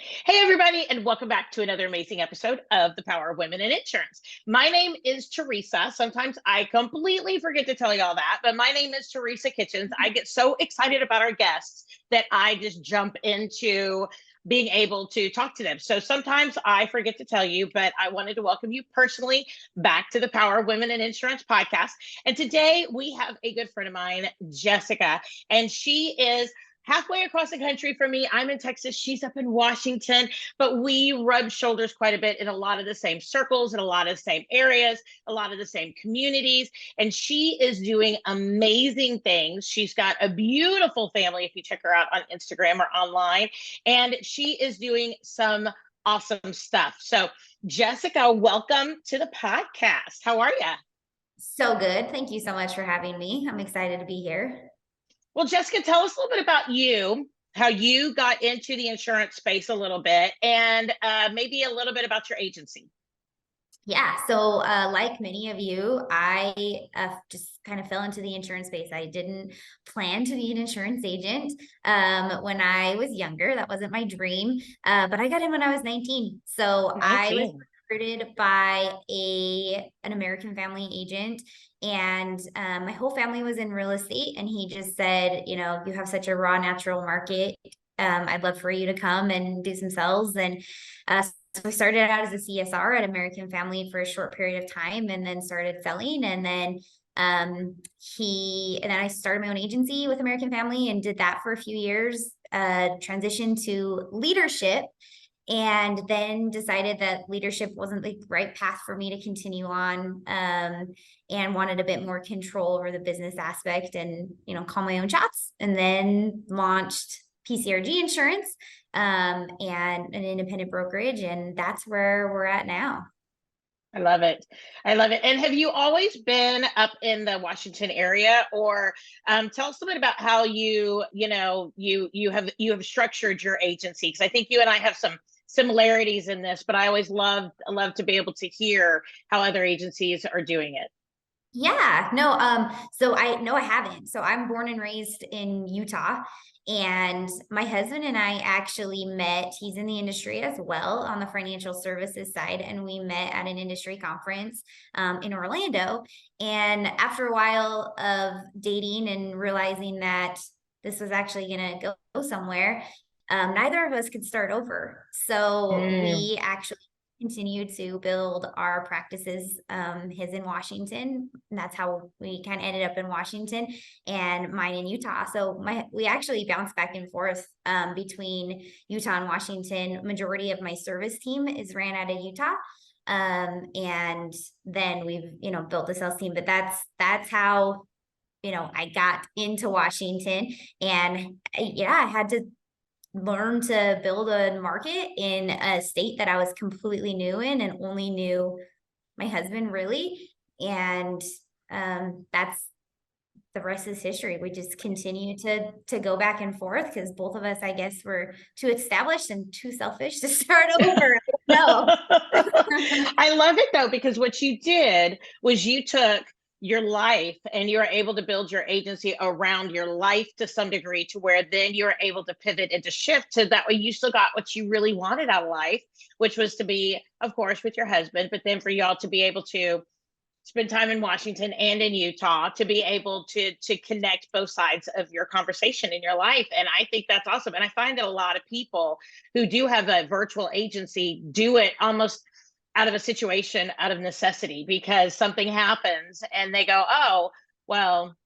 Hey, everybody, and welcome back to another amazing episode of The Power of Women in Insurance. My name is Teresa. Sometimes I completely forget to tell you all that, but my name is Teresa Kitchens. I get so excited about our guests that I just jump into being able to talk to them. So sometimes I forget to tell you, but I wanted to welcome you personally back to the Power of Women in Insurance podcast. And today we have a good friend of mine, Jessica, and she is halfway across the country from me. I'm in Texas. She's up in Washington, but we rub shoulders quite a bit in a lot of the same circles, in a lot of the same areas, a lot of the same communities. And she is doing amazing things. She's got a beautiful family if you check her out on Instagram or online. And she is doing some awesome stuff. So, Jessica, welcome to the podcast. How are you? So good. Thank you so much for having me. I'm excited to be here. Well, Jessica, tell us a little bit about you, how you got into the insurance space a little bit, and maybe a little bit about your agency. Yeah. So, like many of you, I just kind of fell into the insurance space. I didn't plan to be an insurance agent when I was younger. That wasn't my dream. But I got in when I was 19. So I was 19. recruited by an American Family agent, and my whole family was in real estate. And he just said, you know, you have such a raw natural market. I'd love for you to come and do some sales. And so I started out as a CSR at American Family for a short period of time, and then started selling. And then I started my own agency with American Family and did that for a few years, transitioned to leadership, and then decided that leadership wasn't the right path for me to continue on, and wanted a bit more control over the business aspect and, you know, call my own shots, and then launched PCRG Insurance, and an independent brokerage. And that's where we're at now. I love it. I love it. And have you always been up in the Washington area, or tell us a bit about how you have structured your agency? Because I think you and I have some similarities in this, but I always love to be able to hear how other agencies are doing it. Yeah, no, so I haven't. So I'm born and raised in Utah, and my husband and I actually met. He's in the industry as well on the financial services side, and we met at an industry conference in Orlando. And after a while of dating and realizing that this was actually going to go somewhere, neither of us could start over. So Mm, we actually continue to build our practices, his in Washington, and that's how we kind of ended up in Washington, and mine in Utah. So we actually bounce back and forth between Utah and Washington. Majority of my service team is ran out of Utah, and then we've, you know, built the sales team. But that's how, you know, I got into Washington. And yeah, I had to learn to build a market in a state that I was completely new in and only knew my husband really. And that's the rest is history. We just continue to go back and forth because both of us, I guess, were too established and too selfish to start over. No. I love it though, because what you did was you took your life and you were able to build your agency around your life to some degree, to where then you were able to pivot and to shift to that way you still got what you really wanted out of life, which was to be, of course, with your husband, but then for y'all to be able to spend time in Washington and in Utah, to be able to connect both sides of your conversation in your life. And I think that's awesome. And I find that a lot of people who do have a virtual agency do it almost out of a situation, out of necessity, because something happens and they go, oh, well,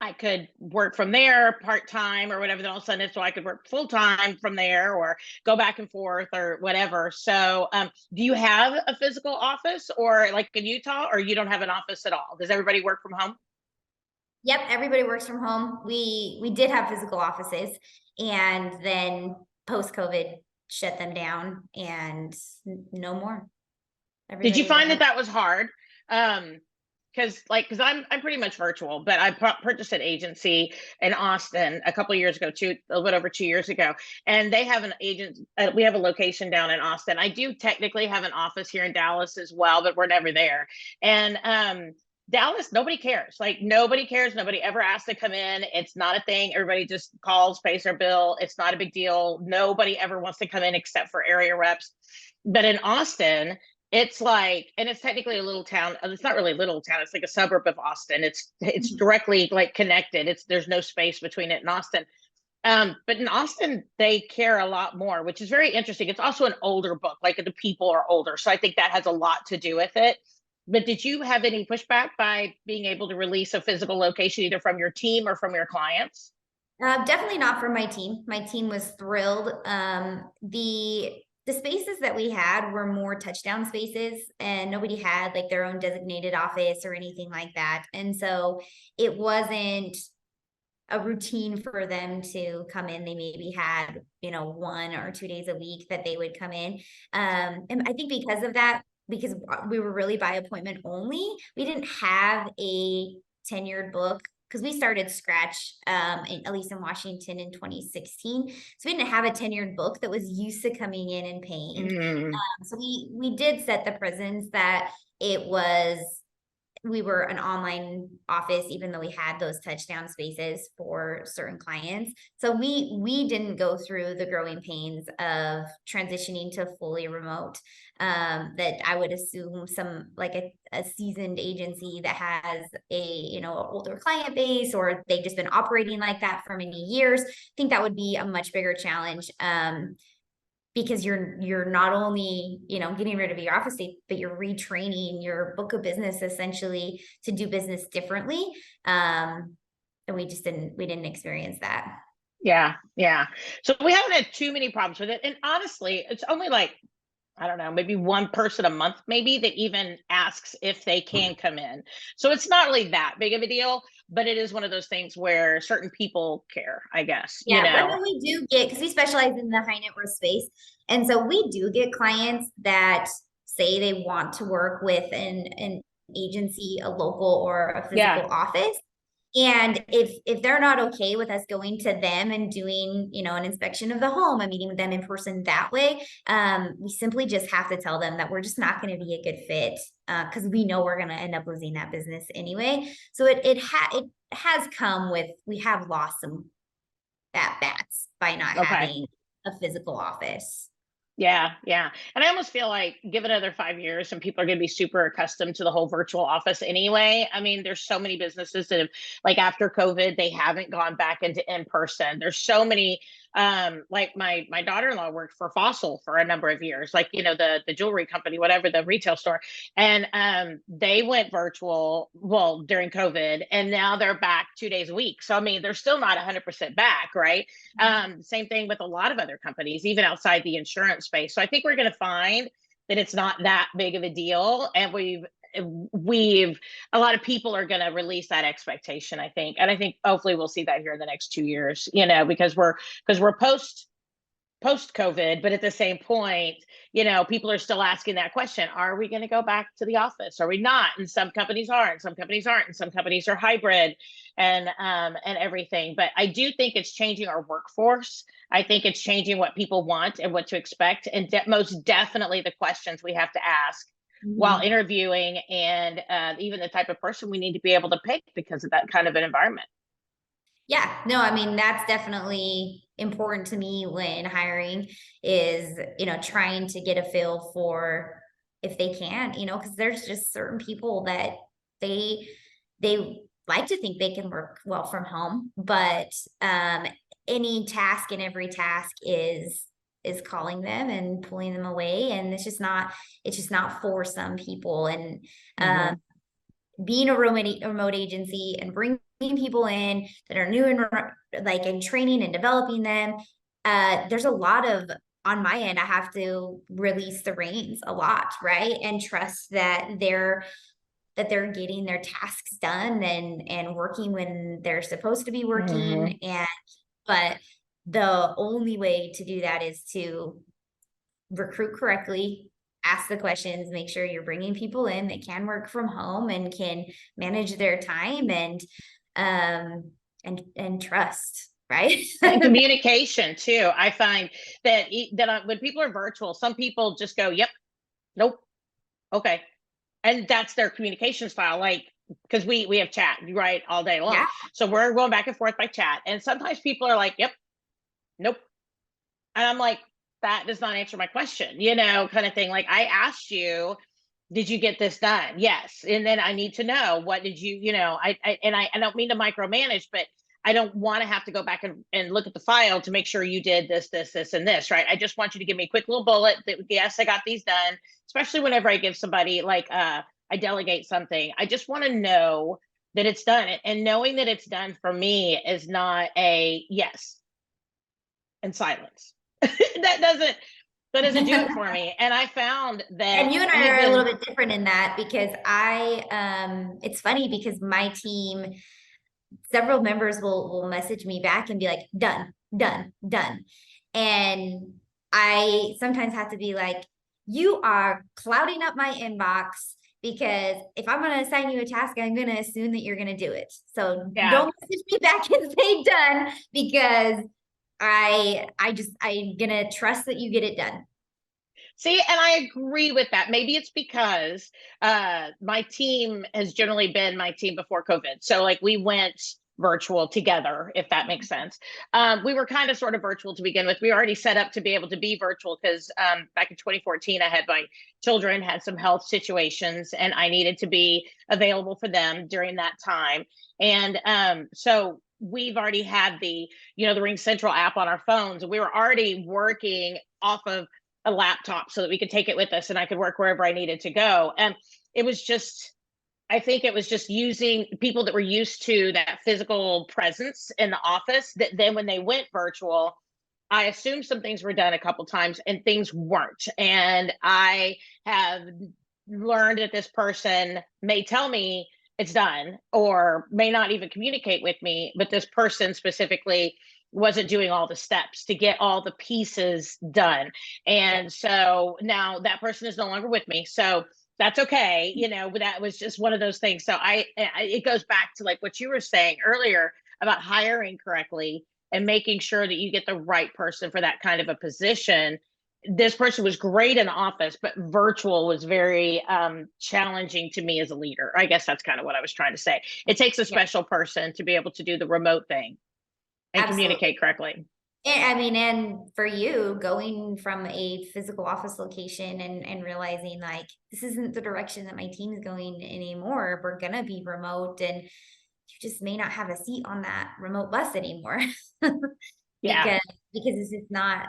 I could work from there part-time or whatever. Then all of a sudden, so I could work full-time from there or go back and forth or whatever. So do you have a physical office, or like in Utah, or you don't have an office at all? Does everybody work from home? Yep, everybody works from home. We did have physical offices, and then post-COVID shut them down, and no more. Did you Everybody's find that remote. that was hard? Because I'm pretty much virtual, but I purchased an agency in Austin a couple of years ago, a little over 2 years ago, and they have an agent. We have a location down in Austin. I do technically have an office here in Dallas as well, but we're never there. And Dallas, nobody cares. Like nobody cares. Nobody ever asks to come in. It's not a thing. Everybody just calls, pays their bill. It's not a big deal. Nobody ever wants to come in except for area reps. But in Austin, it's like, and it's technically a little town. It's not really a little town. It's like a suburb of Austin. It's directly like connected. There's no space between it and Austin. But in Austin, they care a lot more, which is very interesting. It's also an older book, like the people are older. So I think that has a lot to do with it. But did you have any pushback by being able to release a physical location, either from your team or from your clients? Definitely not from my team. My team was thrilled. The spaces that we had were more touchdown spaces, and nobody had like their own designated office or anything like that. And so it wasn't a routine for them to come in. They maybe had, 1 or 2 days a week that they would come in. And I think because of that, because we were really by appointment only, we didn't have a tenured book because we started scratch, at least in Washington in 2016. So we didn't have a tenured book that was used to coming in and paying. So we did set the presence that we were an online office, even though we had those touchdown spaces for certain clients. So we didn't go through the growing pains of transitioning to fully remote, that I would assume some like a seasoned agency that has an older client base, or they've just been operating like that for many years. I think that would be a much bigger challenge. Because you're not only, getting rid of your office space, but you're retraining your book of business essentially to do business differently. And we didn't experience that. Yeah. So we haven't had too many problems with it. And honestly, it's only like, I don't know, maybe one person a month, maybe, that even asks if they can come in. So it's not really that big of a deal, but it is one of those things where certain people care, I guess. Yeah, when we do get, because we specialize in the high net worth space. And so we do get clients that say they want to work with an agency, a local or a physical office. And if they're not okay with us going to them and doing, an inspection of the home, a meeting with them in person that way, we simply just have to tell them that we're just not going to be a good fit, because we know we're going to end up losing that business anyway. So it has come with, we have lost some at-bats by not having a physical office. Yeah. And I almost feel like give it another 5 years and people are going to be super accustomed to the whole virtual office anyway. I mean, there's so many businesses that have, like after COVID, they haven't gone back into in-person. There's so many, like my daughter-in-law worked for Fossil for a number of years, like, the jewelry company, whatever, the retail store. And they went virtual, well, during COVID, and now they're back 2 days a week. So, I mean, they're still not 100% back, right? Same thing with a lot of other companies, even outside the insurance space. So I think we're going to find that it's not that big of a deal. And a lot of people are going to release that expectation, I think. And I think hopefully we'll see that here in the next 2 years, because we're post COVID, but at the same point, people are still asking that question. Are we going to go back to the office? Are we not? And some companies are, and some companies aren't, and some companies are hybrid and everything. But I do think it's changing our workforce. I think it's changing what people want and what to expect. And most definitely the questions we have to ask while interviewing, and even the type of person we need to be able to pick because of that kind of an environment. Yeah, no, I mean, that's definitely important to me when hiring is, trying to get a feel for if they can, because there's just certain people that they like to think they can work well from home, but any task and every task is calling them and pulling them away, and it's just not for some people. And being a remote agency and bringing people in that are new and like in training and developing them, there's a lot of, on my end, I have to release the reins a lot, right? And trust that they're getting their tasks done and working when they're supposed to be working. But the only way to do that is to recruit correctly, ask the questions, make sure you're bringing people in that can work from home and can manage their time, and trust, right? And communication too. I find that when people are virtual, some people just go, yep, nope, okay. And that's their communication style. Like, because we have chat, right, all day long. Yeah. So we're going back and forth by chat. And sometimes people are like, yep, nope. And I'm like, that does not answer my question, kind of thing. Like, I asked you, did you get this done? Yes. And then I need to know, what did you, I don't mean to micromanage, but I don't want to have to go back and look at the file to make sure you did this, this, this, and this, right? I just want you to give me a quick little bullet that, yes, I got these done, especially whenever I give somebody like, I delegate something. I just want to know that it's done. And knowing that it's done for me is not a yes and silence. that doesn't do it for me. And I found that, and you and I are a little bit different in that, because it's funny because my team, several members will message me back and be like, done, done, done. And I sometimes have to be like, you are clouding up my inbox, because if I'm going to assign you a task, I'm going to assume that you're going to do it. So don't message me back and say done, because I'm going to trust that you get it done. See, and I agree with that. Maybe it's because my team has generally been my team before COVID. So like we went virtual together, if that makes sense. We were kind of sort of virtual to begin with. We were already set up to be able to be virtual because back in 2014, I had my children had some health situations and I needed to be available for them during that time. And so we've already had the Ring Central app on our phones, and we were already working off of a laptop so that we could take it with us and I could work wherever I needed to go. And I think it was just using people that were used to that physical presence in the office, that then when they went virtual, I assumed some things were done a couple times and things weren't. And I have learned that this person may tell me it's done or may not even communicate with me, but this person specifically wasn't doing all the steps to get all the pieces done. And so now that person is no longer with me. So that's okay. But that was just one of those things. So it goes back to like what you were saying earlier about hiring correctly and making sure that you get the right person for that kind of a position. This person was great in the office, but virtual was very challenging to me as a leader. I guess that's kind of what I was trying to say. It takes a special person to be able to do the remote thing and communicate correctly. And for you, going from a physical office location and realizing like, this isn't the direction that my team is going anymore. We're going to be remote, and you just may not have a seat on that remote bus anymore. because it's just not,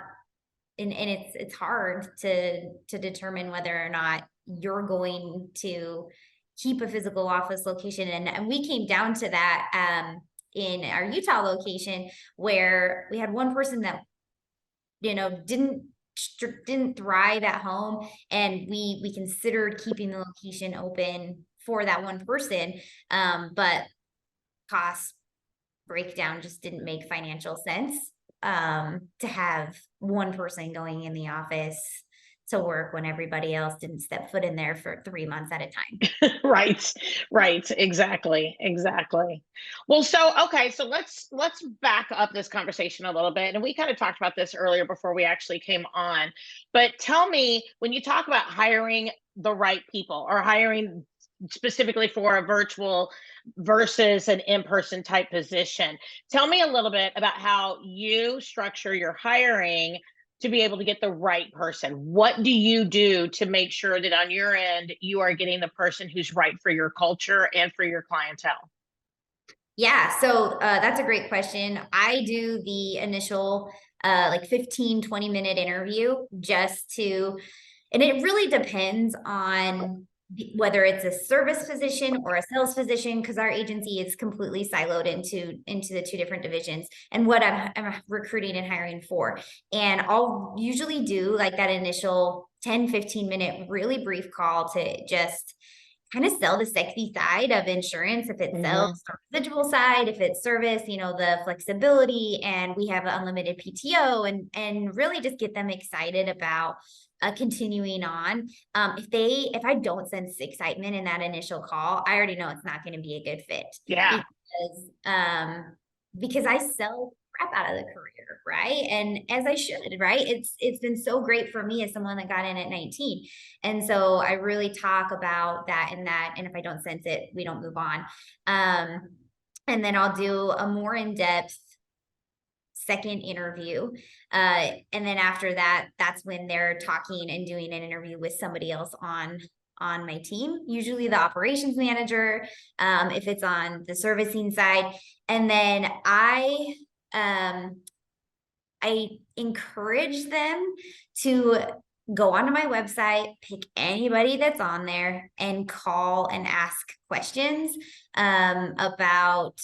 and it's hard to determine whether or not you're going to keep a physical office location. And we came down to that, in our Utah location, where we had one person that, didn't thrive at home. And we considered keeping the location open for that one person. But cost breakdown just didn't make financial sense, to have one person going in the office to work when everybody else didn't step foot in there for 3 months at a time. Right. Exactly. Well, okay. So let's back up this conversation a little bit. And we kind of talked about this earlier before we actually came on, but tell me, when you talk about hiring the right people or hiring specifically for a virtual versus an in-person type position, tell me a little bit about how you structure your hiring to be able to get the right person. What do you do to make sure that on your end, you are getting the person who's right for your culture and for your clientele? Yeah, so that's a great question. I do the initial like 15, 20-minute interview and it really depends on whether it's a service position or a sales position, because our agency is completely siloed into the two different divisions and what I'm recruiting and hiring for. And I'll usually do like that initial 10, 15-minute really brief call to just kind of sell the sexy side of insurance. If it's sales, the residual side, if it's service, the flexibility, and we have unlimited PTO, and really just get them excited about continuing on. If I don't sense excitement in that initial call, I already know it's not going to be a good fit. Yeah. Because I sell crap out of the career, right? And as I should, right? It's been so great for me as someone that got in at 19. And so I really talk about that and that. And if I don't sense it, we don't move on. And then I'll do a more in-depth second interview. And then after that, that's when they're talking and doing an interview with somebody else on my team, usually the operations manager, if it's on the servicing side. And then I encourage them to go onto my website, pick anybody that's on there and call and ask questions about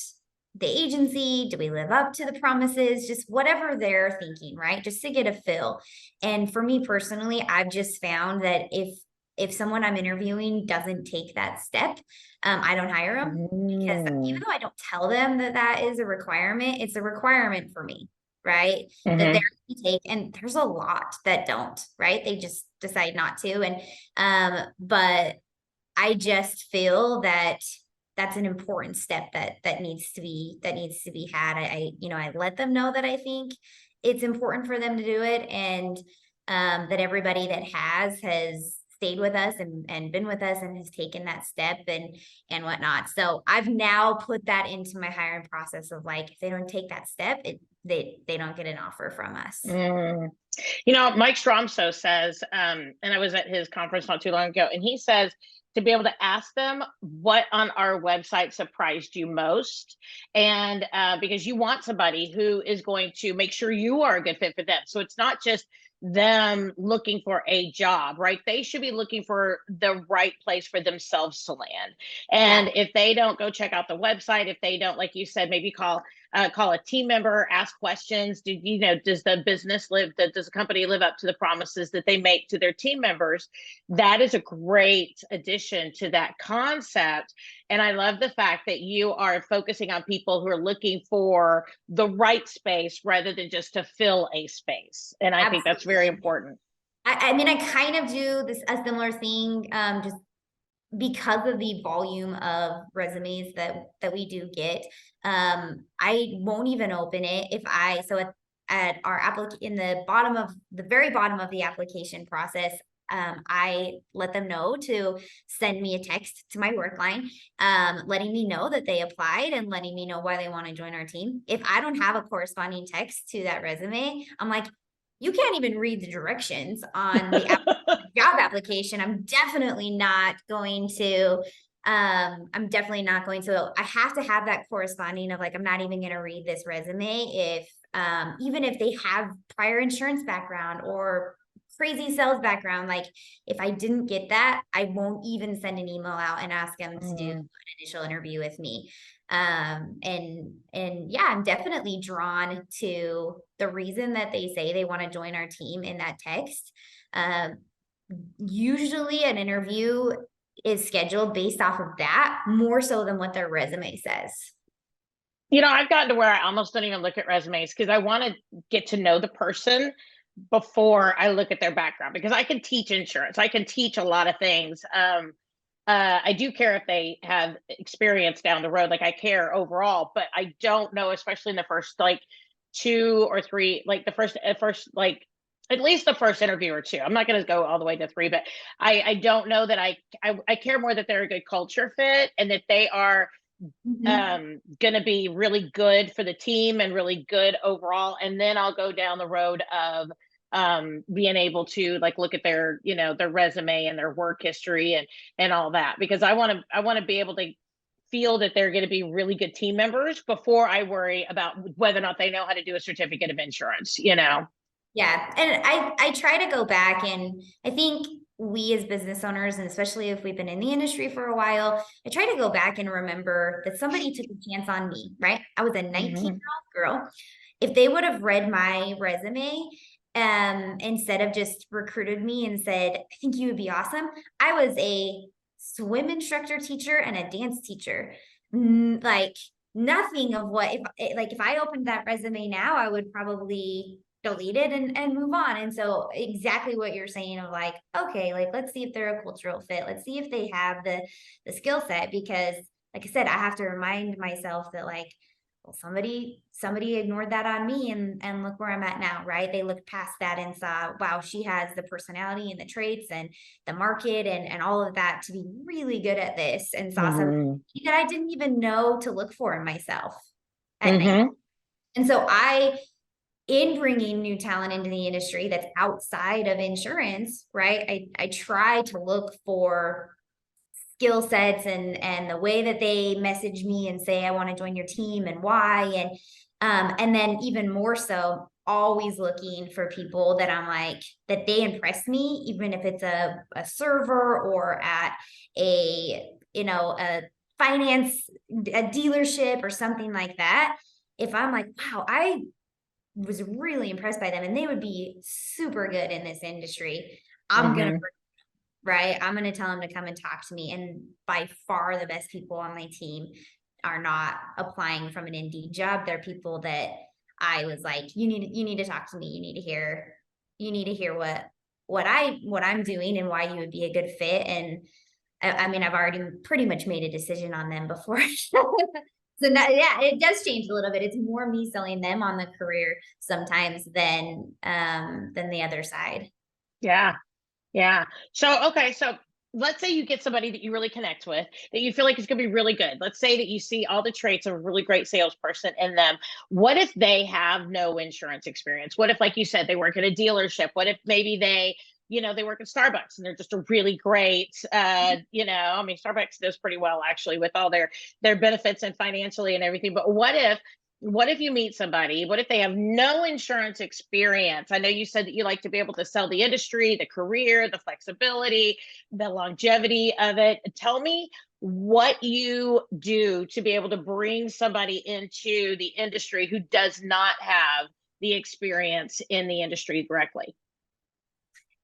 the agency. Do we live up to the promises? Just whatever they're thinking, right? Just to get a feel. And for me personally, I've just found that if someone I'm interviewing doesn't take that step, I don't hire them, because even though I don't tell them that that is a requirement, it's a requirement for me, right? That they're going to take, and there's a lot that don't, right? They just decide not to. And, but I just feel that that's an important step that needs to be had. I let them know that I think it's important for them to do it. And, that everybody that has stayed with us and been with us and has taken that step and whatnot. So I've now put that into my hiring process of like, if they don't take that step, they don't get an offer from us. Mike Stromso says, and I was at his conference not too long ago, and he says to be able to ask them what on our website surprised you most. And because you want somebody who is going to make sure you are a good fit for them. So it's not just them looking for a job, right? They should be looking for the right place for themselves to land. And if they don't go check out the website, if they don't, like you said, maybe call a team member, ask questions. Does the company live up to the promises that they make to their team members? That is a great addition to that concept. And I love the fact that you are focusing on people who are looking for the right space rather than just to fill a space. And I think that's very important. I mean, I kind of do a similar thing, just because of the volume of resumes that we do get. I won't even open it at our in the very bottom of the application process, I let them know to send me a text to my work line, letting me know that they applied and letting me know why they want to join our team. If I don't have a corresponding text to that resume, I'm like, you can't even read the directions on the job application. I'm definitely not going to, I have to have that corresponding of like, I'm not even going to read this resume if, even if they have prior insurance background or crazy sales background. Like if I didn't get that, I won't even send an email out and ask them to do an initial interview with me. And yeah, I'm definitely drawn to the reason that they say they want to join our team in that text. Usually an interview is scheduled based off of that more so than what their resume says. I've gotten to where I almost don't even look at resumes because I want to get to know the person before I look at their background, because I can teach insurance. I can teach a lot of things. I do care if they have experience down the road. Like I care overall, but I don't know, especially in the first like 2 or 3, like the first like at least the first interview or 2. I'm not going to go all the way to 3, but I don't know that I care more that they're a good culture fit and that they are going to be really good for the team and really good overall. And then I'll go down the road of being able to like look at their their resume and their work history and all that, because I want to be able to feel that they're going to be really good team members before I worry about whether or not they know how to do a certificate of insurance. Yeah, and I try to go back, and I think we as business owners, and especially if we've been in the industry for a while, I try to go back and remember that somebody took a chance on me, right? I was a 19-year-old girl. If they would have read my resume, instead of just recruited me and said, I think you would be awesome. I was a swim instructor teacher and a dance teacher. Like nothing of what, if I opened that resume now, I would probably delete it and move on. And so exactly what you're saying of like, okay, like, let's see if they're a cultural fit. Let's see if they have the skill set, because like I said, I have to remind myself that like, well, somebody ignored that on me, and look where I'm at now, right? They looked past that and saw, wow, she has the personality and the traits and the market and all of that to be really good at this, and saw something Mm-hmm. that I didn't even know to look for in myself at night. Mm-hmm. And so in bringing new talent into the industry that's outside of insurance, right? I try to look for skill sets and the way that they message me and say, I want to join your team and why. And then even more so, always looking for people that I'm like, that they impress me, even if it's a server or at a finance, a dealership or something like that. If I'm like, wow, I was really impressed by them and they would be super good in this industry, I'm going to, Mm-hmm. right? I'm going to tell them to come and talk to me. And by far the best people on my team are not applying from an Indeed job. They're people that I was like, you need to talk to me. You need to hear what I'm doing and why you would be a good fit. And I mean, I've already pretty much made a decision on them before. So yeah, it does change a little bit. It's more me selling them on the career sometimes than the other side. Yeah. Yeah. So, okay. So let's say you get somebody that you really connect with, that you feel like is going to be really good. Let's say that you see all the traits of a really great salesperson in them. What if they have no insurance experience? What if, like you said, they work at a dealership? What if maybe they work at Starbucks and they're just a really great, I mean, Starbucks does pretty well actually with all their benefits and financially and everything. But what if you meet somebody? What if they have no insurance experience? I know you said that you like to be able to sell the industry, the career, the flexibility, the longevity of it. Tell me what you do to be able to bring somebody into the industry who does not have the experience in the industry directly.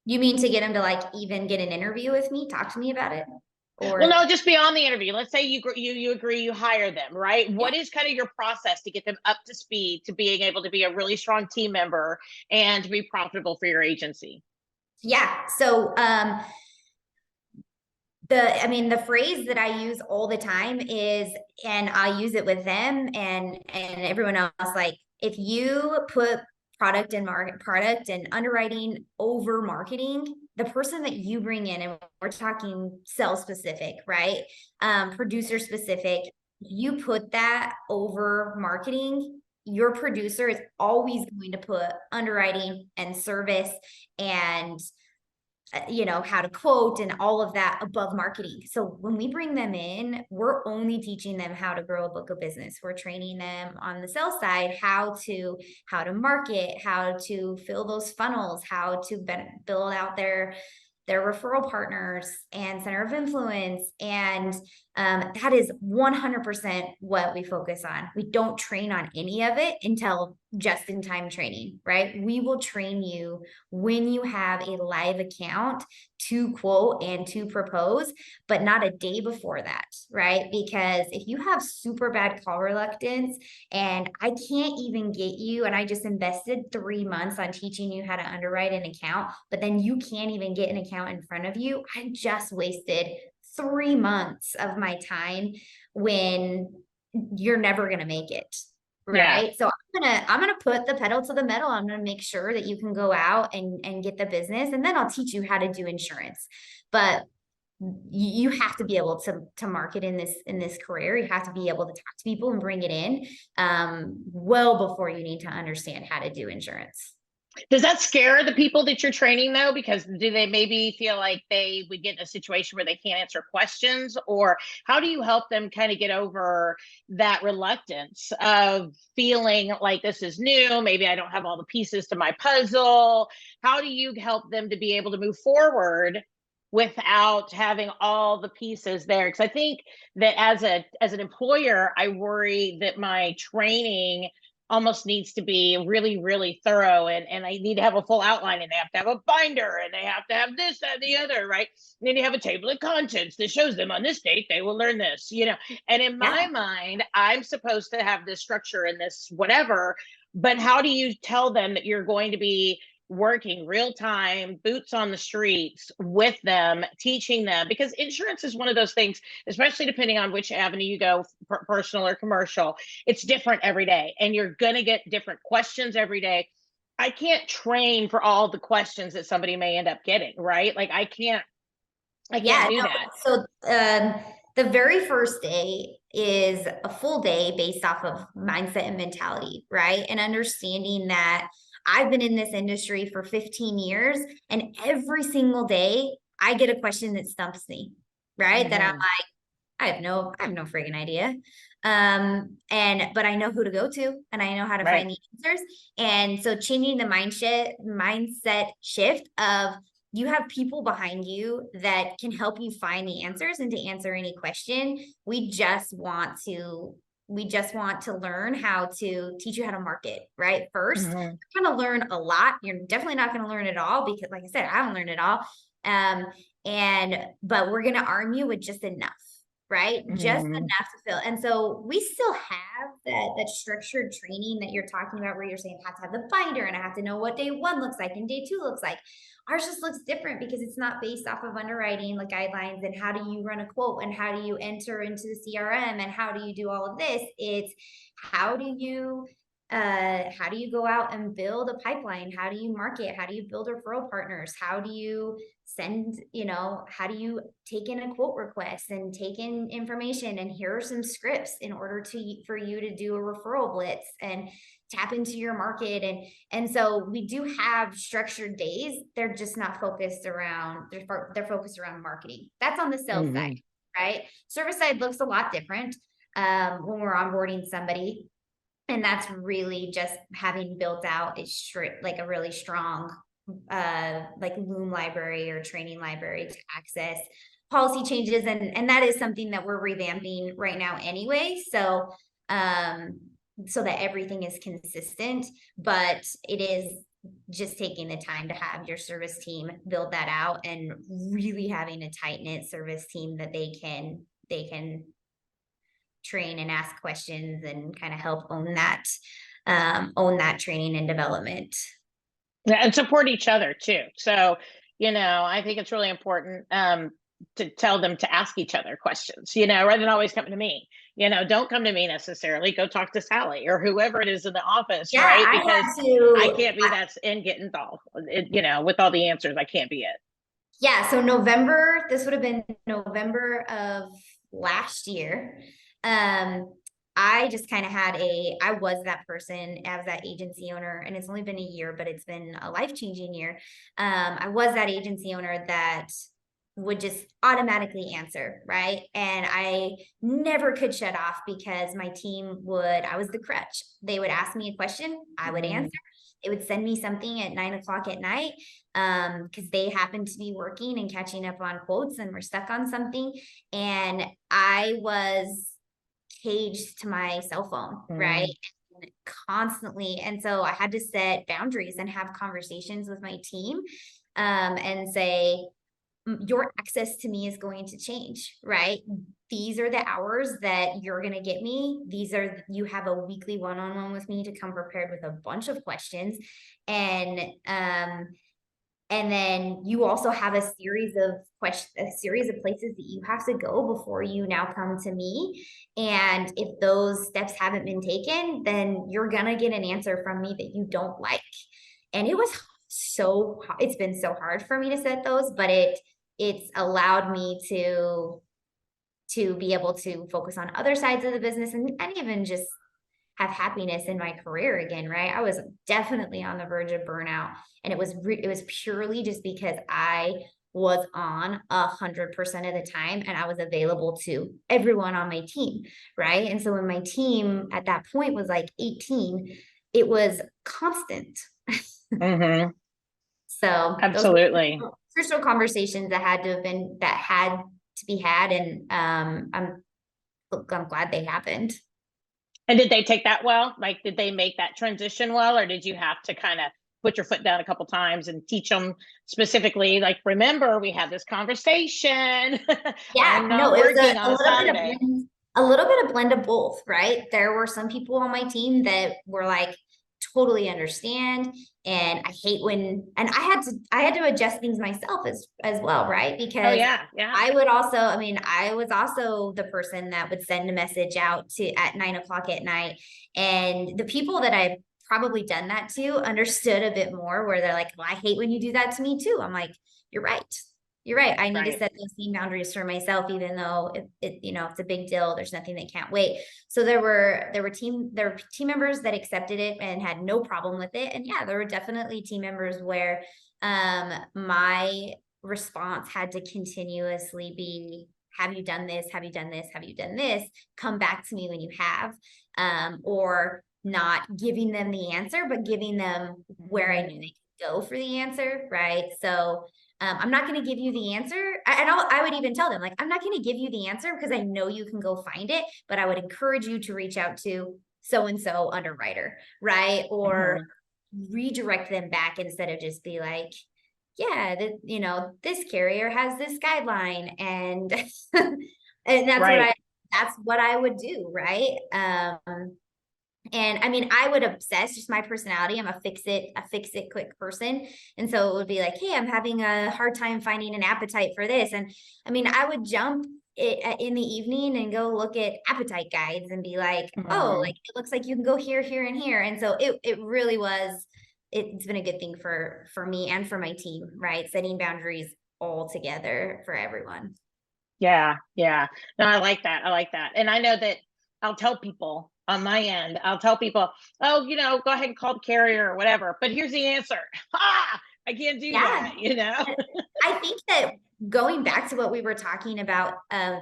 You mean to get them to like even get an interview with me, talk to me about it? Well, Or no, just beyond the interview. Let's say you agree, you hire them, right? yeah. What is kind of your process to get them up to speed to being able to be a really strong team member and to be profitable for your agency? Yeah. So the phrase that I use all the time is, and I use it with them and everyone else, like, if you put product and underwriting over marketing, the person that you bring in, and we're talking sales specific, right? Producer specific, you put that over marketing, your producer is always going to put underwriting and service and how to quote and all of that above marketing. So when we bring them in, we're only teaching them how to grow a book of business. We're training them on the sales side, how to market, how to fill those funnels, how to build out their referral partners and center of influence. And that is 100% what we focus on. We don't train on any of it until just-in-time training, right? We will train you when you have a live account to quote and to propose, but not a day before that, right? Because if you have super bad call reluctance and I can't even get you, and I just invested 3 months on teaching you how to underwrite an account, but then you can't even get an account in front of you, I just wasted 3 months of my time when you're never going to make it. Yeah. Right. So I'm gonna put the pedal to the metal. I'm gonna make sure that you can go out and get the business, and then I'll teach you how to do insurance. But you have to be able to market in this career. You have to be able to talk to people and bring it in well before you need to understand how to do insurance. Does that scare the people that you're training though? Because do they maybe feel like they would get in a situation where they can't answer questions? Or how do you help them kind of get over that reluctance of feeling like this is new? Maybe I don't have all the pieces to my puzzle. How do you help them to be able to move forward without having all the pieces there? Because I think that as an employer, I worry that my training almost needs to be really, really thorough, and I need to have a full outline, and they have to have a binder, and they have to have this, that, and the other, right? And then you have a table of contents that shows them on this date they will learn this, And in Yeah. my mind, I'm supposed to have this structure and this whatever, but how do you tell them that you're going to be working real time, boots on the streets with them, teaching them, because insurance is one of those things, especially depending on which avenue you go, personal or commercial, it's different every day. And you're going to get different questions every day. I can't train for all the questions that somebody may end up getting, right? Like I can't do that. So the very first day is a full day based off of mindset and mentality, right? And understanding that I've been in this industry for 15 years, and every single day I get a question that stumps me, right? Mm-hmm. That I'm like, I have no freaking idea. But I know who to go to, and I know how to find the answers. And so changing the mindset shift of, you have people behind you that can help you find the answers and to answer any question. We just want to learn how to teach you how to market, right? First, mm-hmm. You're going to learn a lot. You're definitely not going to learn it all, because like I said, I haven't learned it all. But we're going to arm you with just enough, right? Mm-hmm. Just enough to fill. And so we still have that structured training that you're talking about, where you're saying I have to have the binder and I have to know what day one looks like and day two looks like. Ours just looks different because it's not based off of underwriting like guidelines and how do you run a quote and how do you enter into the CRM and how do you do all of this. It's how do you go out and build a pipeline? How do you market? How do you build referral partners? How do you send, how do you take in a quote request and take in information, and here are some scripts in order for you to do a referral blitz and tap into your market. And so we do have structured days. They're just not focused around, they're focused around marketing. That's on the sales side, right? Service side looks a lot different when we're onboarding somebody. And that's really just having built out a really strong like Loom library or training library to access policy changes. And that is something that we're revamping right now anyway. So that everything is consistent, but it is just taking the time to have your service team build that out and really having a tight-knit service team that they can train and ask questions and kind of help own that training and development. Yeah, and support each other too. So, I think it's really important to tell them to ask each other questions, rather than always coming to me. Don't come to me necessarily. Go talk to Sally or whoever it is in the office, right? Because I can't be that and get involved, with all the answers. I can't be it. Yeah. So this would have been November of last year. I just kind of I was that person as that agency owner, and it's only been a year, but it's been a life-changing year. I was that agency owner that would just automatically answer, right? And I never could shut off because my team I was the crutch. They would ask me a question, I would answer. They would send me something at 9:00 at night because they happened to be working and catching up on quotes and were stuck on something. And I was caged to my cell phone, right? And constantly. And so I had to set boundaries and have conversations with my team and say, your access to me is going to change, right? These are the hours that you're going to get me. You have a weekly one-on-one with me to come prepared with a bunch of questions. And then you also have a series of places that you have to go before you now come to me. And if those steps haven't been taken, then you're going to get an answer from me that you don't like. And it's been so hard for me to set those, but it's allowed me to be able to focus on other sides of the business and even just have happiness in my career again, right? I was definitely on the verge of burnout, and it was purely just because I was on 100% of the time, and I was available to everyone on my team, right? And so when my team at that point was like 18, it was constant. So absolutely, crucial conversations that had to be had, and I'm glad they happened. And did they take that well? Like, did they make that transition well, or did you have to kind of put your foot down a couple times and teach them specifically, like, remember, we had this conversation. Yeah, no, it was a little bit of blend of both, right? There were some people on my team that were like, totally understand. And I hate when, and I had to adjust things myself as well, right? Oh Because yeah, yeah. I would also, I mean, I was also the person that would send a message out to at 9 o'clock at night. And the people that I probably done that to understood a bit more, where they're like, well, I hate when you do that to me too. I'm like, you're right. You're right. I need to Right. set those same boundaries for myself, even though it's a big deal. There's nothing that can't wait. So there were team members that accepted it and had no problem with it. And yeah, there were definitely team members where my response had to continuously be, have you done this? Have you done this? Have you done this? Come back to me when you have, or not giving them the answer, but giving them where I knew they could go for the answer. Right. So I'm not going to give you the answer. I would even tell them, like, I'm not going to give you the answer because I know you can go find it, but I would encourage you to reach out to so-and-so underwriter, right? Or redirect them back instead of just be like, yeah, this carrier has this guideline, and and Right. that's what I would do, right? And I mean, I would obsess, just my personality. I'm a fix it quick person. And so it would be like, hey, I'm having a hard time finding an appetite for this. And I mean, I would jump it in the evening and go look at appetite guides and be like, oh, like it looks like you can go here, here, and here. And so it really was, it's been a good thing for me and for my team, right? Setting boundaries all together for everyone. Yeah, yeah. No, I like that. I like that. And I know that I'll tell people on my end, I'll tell people, oh, go ahead and call the carrier or whatever. But here's the answer. Ha! I can't do Yeah. that. I think that going back to what we were talking about,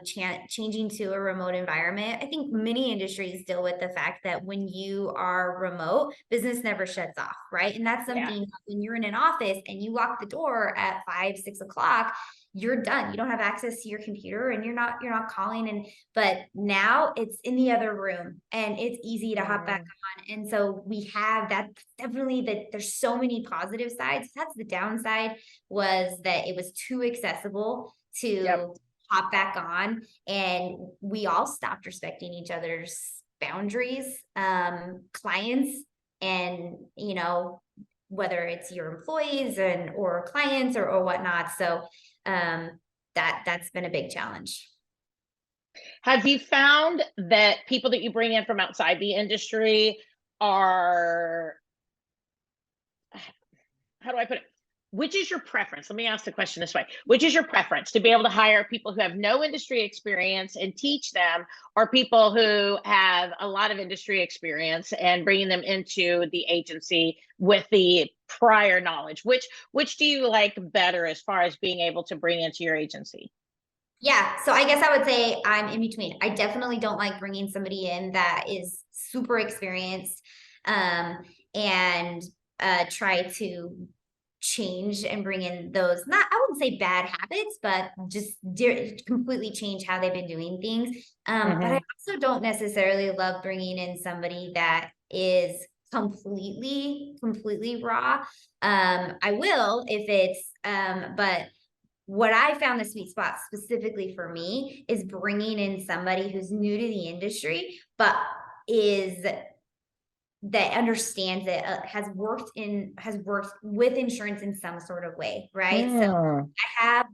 changing to a remote environment, I think many industries deal with the fact that when you are remote, business never shuts off, right? And that's Yeah. something when you're in an office and you lock the door at 5, 6 o'clock, you're done. You don't have access to your computer and you're not calling. But now it's in the other room and it's easy to hop back on. And so we have that, definitely, that there's so many positive sides. That's the downside, was that it was too accessible to Yep. hop back on, and we all stopped respecting each other's boundaries, clients, and whether it's your employees or clients or whatnot. So that's been a big challenge. Have you found that people that you bring in from outside the industry are, how do I put it? Which is your preference? Let me ask the question this way. Which is your preference, to be able to hire people who have no industry experience and teach them, or people who have a lot of industry experience and bringing them into the agency with the prior knowledge? Which do you like better as far as being able to bring into your agency? Yeah, so I guess I would say I'm in between. I definitely don't like bringing somebody in that is super experienced, and try to change and bring in those, not, I wouldn't say bad habits, but just completely change how they've been doing things. But I also don't necessarily love bringing in somebody that is completely raw. I will if it's, but what I found the sweet spot specifically for me is bringing in somebody who's new to the industry, but that understands it, has worked with insurance in some sort of way, right? So I have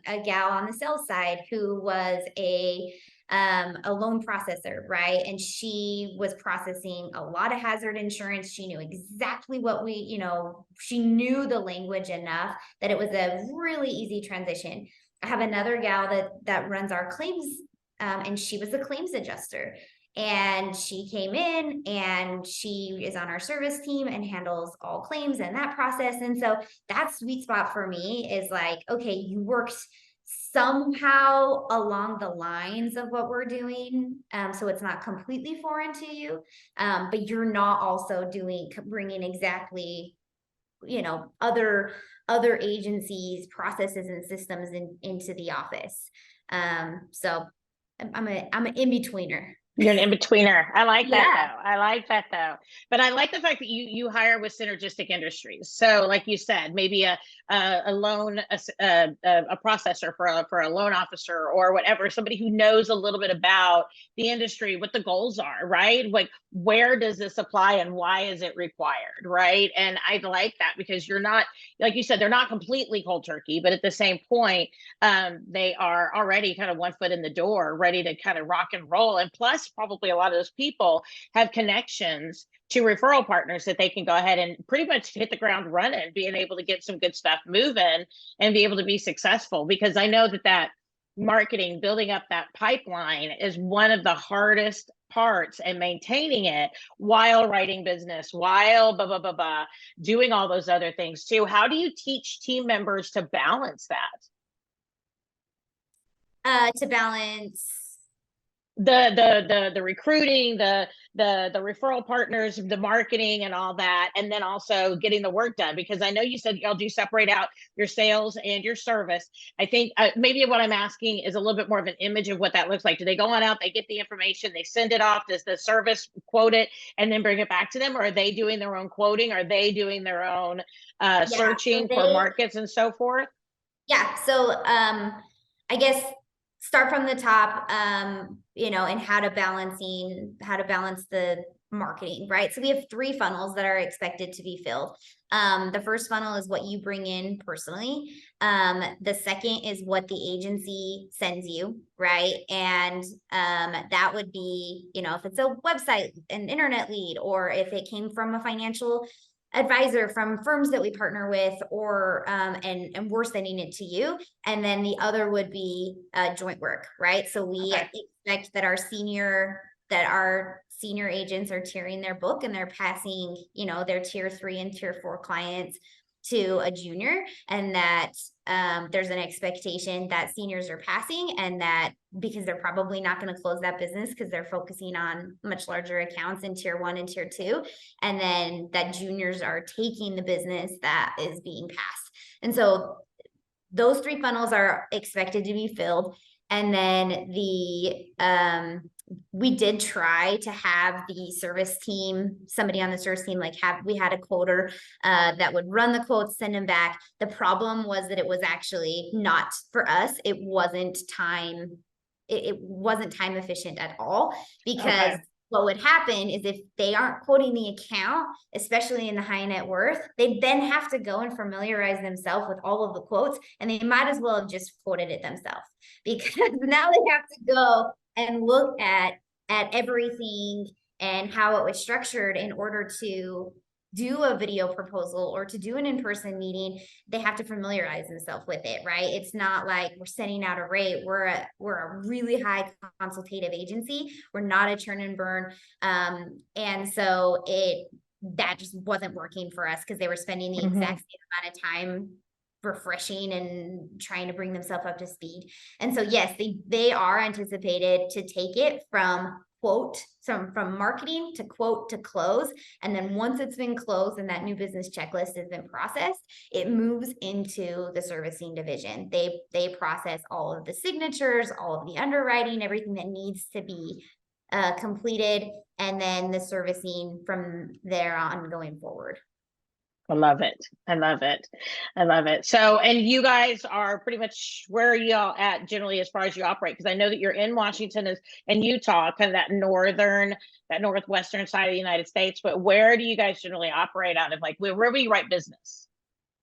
a gal on the sales side who was a loan processor, right? And she was processing a lot of hazard insurance. She knew exactly what she knew the language enough that it was a really easy transition. I have another gal that runs our claims, and she was a claims adjuster. And she came in and she is on our service team and handles all claims and that process. And so that sweet spot for me is like, okay, you worked somehow along the lines of what we're doing. So it's not completely foreign to you, but you're not also bringing exactly, other agencies, processes, and systems into the office. So I'm an in-betweener. You're an in-betweener. I like that Yeah. though. I like that though. But I like the fact that you hire with synergistic industries. So like you said, maybe a loan a processor for a loan officer or whatever, somebody who knows a little bit about the industry, what the goals are, right? Like where does this apply and why is it required, right? And I like that because you're not, like you said, they're not completely cold turkey, but at the same point, they are already kind of one foot in the door, ready to kind of rock and roll. And plus, probably a lot of those people have connections to referral partners that they can go ahead and pretty much hit the ground running, being able to get some good stuff moving and be able to be successful. Because I know that marketing, building up that pipeline is one of the hardest parts, and maintaining it while writing business, while blah, blah, blah, blah, doing all those other things too. How do you teach team members to balance that? To balance. The recruiting, the referral partners, the marketing and all that, and then also getting the work done, because I know you said y'all do separate out your sales and your service. I think maybe what I'm asking is a little bit more of an image of what that looks like. Do they go on out, they get the information, they send it off, does the service quote it and then bring it back to them, or are they doing their own quoting, are they doing their own searching for markets and so forth? Yeah, so I guess start from the top, and how to balance the marketing, right? So we have 3 funnels that are expected to be filled. The first funnel is what you bring in personally. The second is what the agency sends you, right? And that would be, if it's a website, an internet lead, or if it came from a financial advisor from firms that we partner with, or and we're sending it to you. And then the other would be joint work, right? So we expect that our senior agents are tiering their book, and they're passing, their tier 3 and tier 4 clients to a junior, and that there's an expectation that seniors are passing, and that because they're probably not going to close that business because they're focusing on much larger accounts in tier 1 and tier 2, and then that juniors are taking the business that is being passed. And so those 3 funnels are expected to be filled. And then we did try to have the service team, somebody on the service team, we had a quoter that would run the quotes, send them back. The problem was that it was actually not for us. It wasn't time efficient at all, because what would happen is if they aren't quoting the account, especially in the high net worth, they then have to go and familiarize themselves with all of the quotes, and they might as well have just quoted it themselves, because now they have to go and look at everything and how it was structured in order to do a video proposal or to do an in-person meeting. They have to familiarize themselves with it, right? It's not like we're sending out a rate. We're a really high consultative agency. We're not a churn and burn. And so that just wasn't working for us, because they were spending the exact same amount of time refreshing and trying to bring themselves up to speed. And so, yes, they are anticipated to take it from from marketing to quote to close. And then once it's been closed and that new business checklist has been processed, it moves into the servicing division. They process all of the signatures, all of the underwriting, everything that needs to be completed, and then the servicing from there on going forward. I love it. I love it. I love it. So, and you guys are pretty much, where are y'all at generally as far as you operate? Because I know that you're in Washington and Utah, kind of that northwestern side of the United States. But where do you guys generally operate out of? Like, wherever you write business?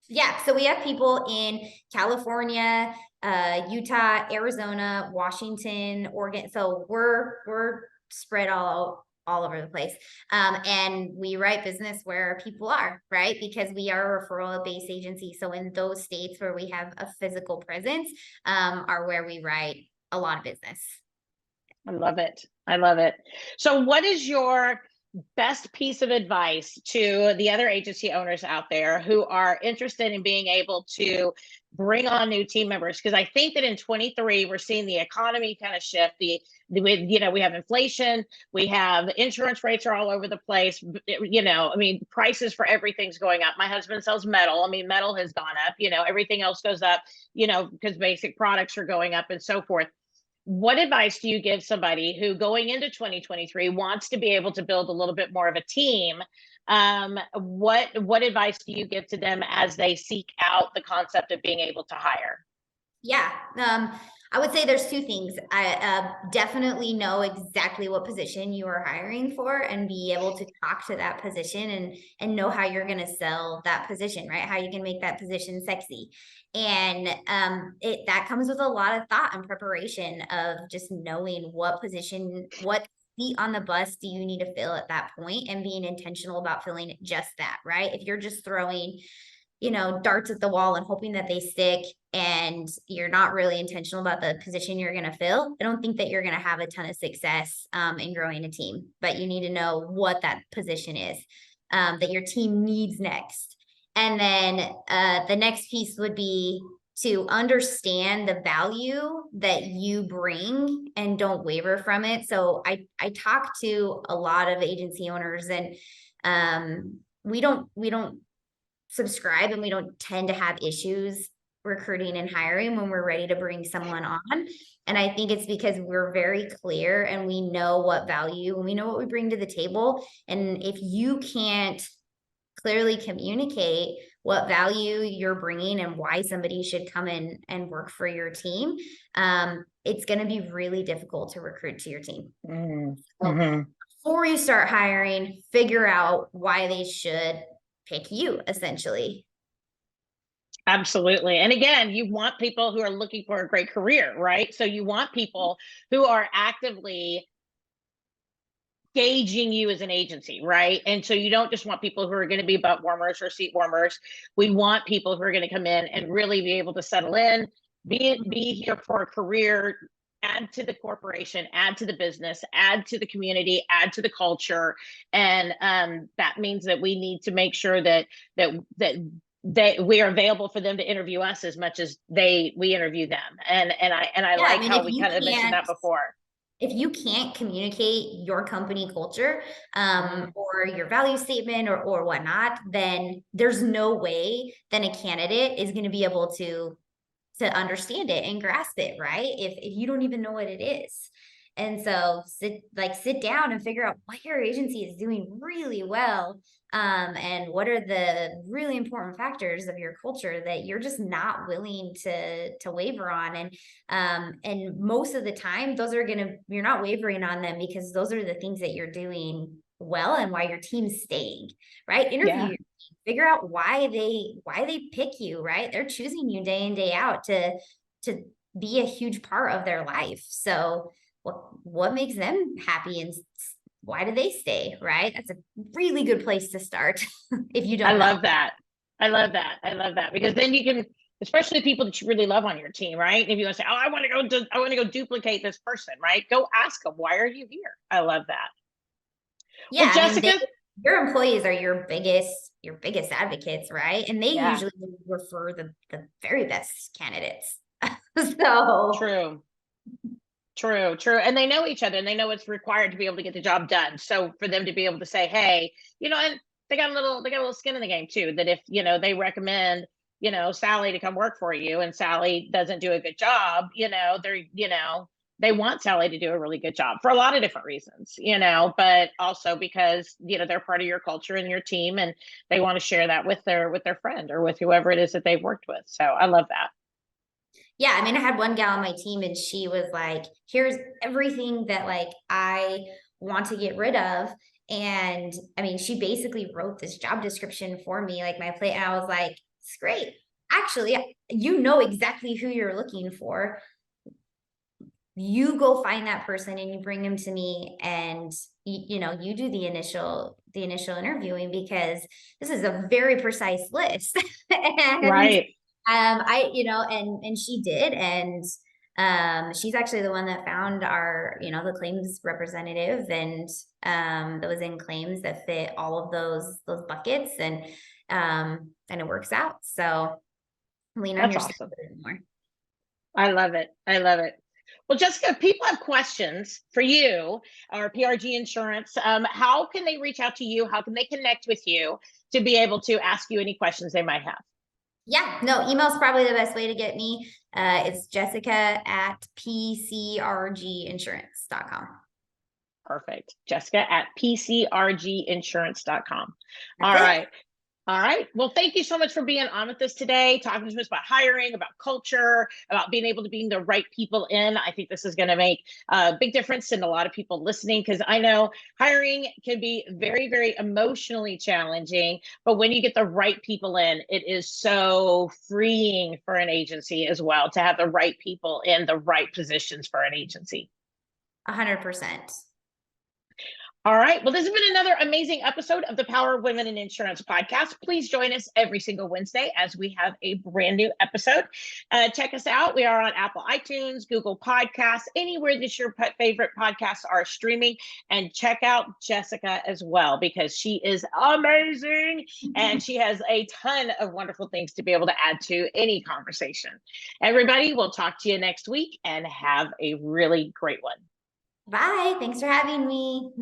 Yeah, so we have people in California, Utah, Arizona, Washington, Oregon. So we're spread all over the place. And we write business where people are, right? Because we are a referral-based agency. So in those states where we have a physical presence, are where we write a lot of business. I love it. I love it. So what is your best piece of advice to the other agency owners out there who are interested in being able to bring on new team members? Because I think that in 23, we're seeing the economy kind of shift. We have inflation, we have insurance rates are all over the place. Prices for everything's going up. My husband sells metal. Metal has gone up, everything else goes up, because basic products are going up and so forth. what advice do you give somebody who going into 2023 wants to be able to build a little bit more of a team? What advice do you give to them as they seek out the concept of being able to hire? Yeah, I would say there's two things. I definitely know exactly what position you are hiring for and be able to talk to that position and know how you're going to sell that position, right? How you can make that position sexy. And that comes with a lot of thought and preparation of just knowing what position, what seat on the bus do you need to fill at that point, and being intentional about filling just that, right? If you're just throwing darts at the wall and hoping that they stick, and you're not really intentional about the position you're going to fill, I don't think that you're going to have a ton of success in growing a team. But you need to know what that position is that your team needs next. And then the next piece would be to understand the value that you bring and don't waver from it. So I talk to a lot of agency owners, and we don't subscribe, and we don't tend to have issues recruiting and hiring when we're ready to bring someone on. And I think it's because we're very clear and we know what value and we know what we bring to the table. And if you can't clearly communicate what value you're bringing and why somebody should come in and work for your team, it's going to be really difficult to recruit to your team. Mm-hmm. So before you start hiring, figure out why they should pick you, essentially. Absolutely. And again, you want people who are looking for a great career, right? So you want people who are actively gauging you as an agency, right? And so you don't just want people who are going to be butt warmers or seat warmers. We want people who are going to come in and really be able to settle in, be here for a career, add to the corporation, add to the business, add to the community, add to the culture. And that means that we need to make sure that we are available for them to interview us as much as we interview them. And I like how we kind of mentioned that before. If you can't communicate your company culture or your value statement or whatnot, then there's no way then a candidate is going to be able to understand it and grasp it, right? If you don't even know what it is. And so sit down and figure out what your agency is doing really well, and what are the really important factors of your culture that you're just not willing to waver on. And most of the time, you're not wavering on them because those are the things that you're doing well and why your team's staying, right? Interview your team, figure out why they pick you, right? They're choosing you day in, day out to be a huge part of their life. So what makes them happy and why do they stay, right? That's a really good place to start. If you don't I love that. I love that because then you can, especially people that you really love on your team, right? If you want to say, oh, I want to go duplicate this person, right? Go ask them, why are you here? I love that. Yeah, well, Jessica, your employees are your biggest advocates, right? And they usually refer the very best candidates. So True. And they know each other and they know what's required to be able to get the job done. So for them to be able to say, hey, and they got a little skin in the game too, that if, they recommend, Sally to come work for you and Sally doesn't do a good job, they want Sally to do a really good job for a lot of different reasons, but also because, they're part of your culture and your team and they want to share that with their friend or with whoever it is that they've worked with. So I love that. Yeah, I mean, I had one gal on my team and she was like, here's everything that I want to get rid of. And I mean, she basically wrote this job description for me, my plate. And I was like, it's great. Actually, you know exactly who you're looking for. You go find that person and you bring them to me, and you do the initial interviewing, because this is a very precise list. And right. And she did. And she's actually the one that found our, the claims representative, and that was in claims that fit all of those buckets, and it works out. So lean on yourself a bit more. I love it. Well, Jessica, if people have questions for you or PRG Insurance, how can they reach out to you? How can they connect with you to be able to ask you any questions they might have? Yeah, no, email's probably the best way to get me. It's Jessica@PCRGinsurance.com. Perfect. Jessica at PCRGinsurance.com. All That's it. right. All right. Well, thank you so much for being on with us today, talking to us about hiring, about culture, about being able to bring the right people in. I think this is going to make a big difference in a lot of people listening, because I know hiring can be very, very emotionally challenging. But when you get the right people in, it is so freeing for an agency as well to have the right people in the right positions for an agency. 100%. All right. Well, this has been another amazing episode of the Power of Women in Insurance podcast. Please join us every single Wednesday as we have a brand new episode. Check us out. We are on Apple iTunes, Google Podcasts, anywhere that your favorite podcasts are streaming. And check out Jessica as well, because she is amazing and she has a ton of wonderful things to be able to add to any conversation. Everybody, we'll talk to you next week and have a really great one. Bye. Thanks for having me.